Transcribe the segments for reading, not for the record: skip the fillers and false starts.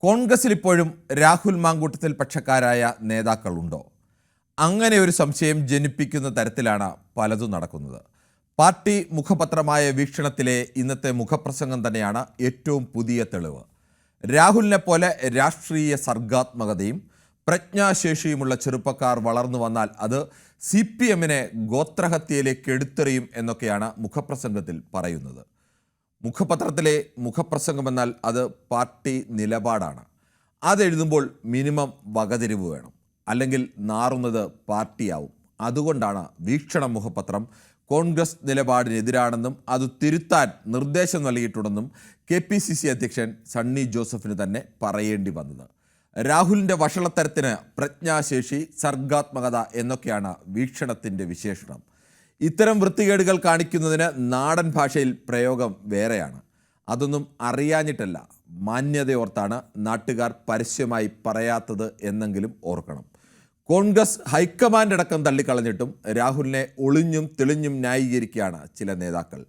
കോൺഗ്രസിൽ ഇപ്പോഴും രാഹുൽ മാങ്കൂട്ടത്തിൽ പക്ഷക്കാരായ നേതാക്കളുണ്ടോ? അങ്ങനെ ഒരു സംശയം ജനിപ്പിക്കുന്ന തരത്തിലാണ് പലതും നടക്കുന്നത്. പാർട്ടി മുഖപത്രമായ വീക്ഷണത്തിലെ ഇന്നത്തെ മുഖപ്രസംഗം തന്നെയാണ് ഏറ്റവും പുതിയ തെളിവ്. രാഹുലിനെ പോലെ രാഷ്ട്രീയ സർഗാത്മകതയും പ്രജ്ഞാശേഷിയുമുള്ള ചെറുപ്പക്കാർ വളർന്നു വന്നാൽ അത് CPM-നെ ഗോത്രഹത്യയിലേക്ക് എടുത്തെറിയും എന്നൊക്കെയാണ് മുഖപ്രസംഗത്തിൽ പറയുന്നത്. മുഖപത്രത്തിലെ മുഖപ്രസംഗമെന്നാൽ അത് പാർട്ടി നിലപാടാണ്. അതെഴുതുമ്പോൾ മിനിമം വകതിരിവ് വേണം, അല്ലെങ്കിൽ നാറുന്നത് പാർട്ടിയാവും. അതുകൊണ്ടാണ് വീക്ഷണം മുഖപത്രം കോൺഗ്രസ് നിലപാടിനെതിരാണെന്നും അത് തിരുത്താൻ നിർദ്ദേശം നൽകിയിട്ടുണ്ടെന്നും KPCC അധ്യക്ഷൻ സണ്ണി ജോസഫിന് തന്നെ പറയേണ്ടി വന്നത്. രാഹുലിൻ്റെ വഷളത്തരത്തിന് പ്രജ്ഞാശേഷി, സർഗാത്മകത എന്നൊക്കെയാണ് വീക്ഷണത്തിൻ്റെ വിശേഷണം. ഇത്തരം വൃത്തികേടുകൾ കാണിക്കുന്നതിന് നാടൻ ഭാഷയിൽ പ്രയോഗം വേറെയാണ്. അതൊന്നും അറിയാഞ്ഞിട്ടല്ല, മാന്യതയോർത്താണ് നാട്ടുകാർ പരസ്യമായി പറയാത്തത് എന്നെങ്കിലും ഓർക്കണം. കോൺഗ്രസ് ഹൈക്കമാൻഡ് അടക്കം തള്ളിക്കളഞ്ഞിട്ടും രാഹുലിനെ ഒളിഞ്ഞും തെളിഞ്ഞും ന്യായീകരിക്കുകയാണ് ചില നേതാക്കൾ.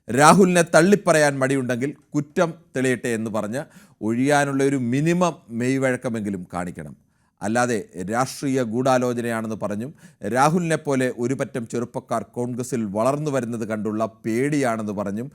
രാഹുലിനെ തള്ളിപ്പറയാൻ മടിയുണ്ടെങ്കിൽ കുറ്റം തെളിയട്ടെ എന്ന് പറഞ്ഞ് ഒഴിയാനുള്ള ഒരു മിനിമം മെയ്വഴക്കമെങ്കിലും കാണിക്കണം. അല്ലാതെ രാഷ്ട്രീയ ഗൂഢാലോചനയാണെന്ന് പറഞ്ഞും രാഹുലിനെ പോലെ ഒരു പറ്റം ചെറുപ്പക്കാർ കോൺഗ്രസിൽ വളർന്നു വരുന്നത് കണ്ടുള്ള പേടിയാണെന്ന് പറഞ്ഞും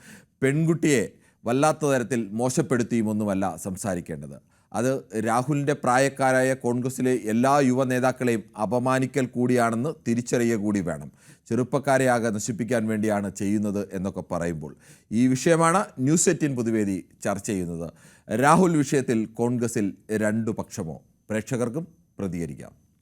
പെൺകുട്ടിയെ വല്ലാത്ത തരത്തിൽ മോശപ്പെടുത്തിയുമൊന്നുമല്ല സംസാരിക്കേണ്ടത്. അത് രാഹുലിൻ്റെ പ്രായക്കാരായ കോൺഗ്രസിലെ എല്ലാ യുവ നേതാക്കളെയും അപമാനിക്കൽ കൂടിയാണെന്ന് തിരിച്ചറിയുക കൂടി വേണം. ചെറുപ്പക്കാരെ ആകെ നശിപ്പിക്കാൻ വേണ്ടിയാണ് ചെയ്യുന്നത് എന്നൊക്കെ പറയുമ്പോൾ ഈ വിഷയമാണ് ന്യൂസ് 18 പൊതുവേദി ചർച്ച ചെയ്യുന്നത്. രാഹുൽ വിഷയത്തിൽ കോൺഗ്രസിൽ രണ്ടു പക്ഷമോ? പ്രേക്ഷകർക്കും പ്രതികരിക്കാം.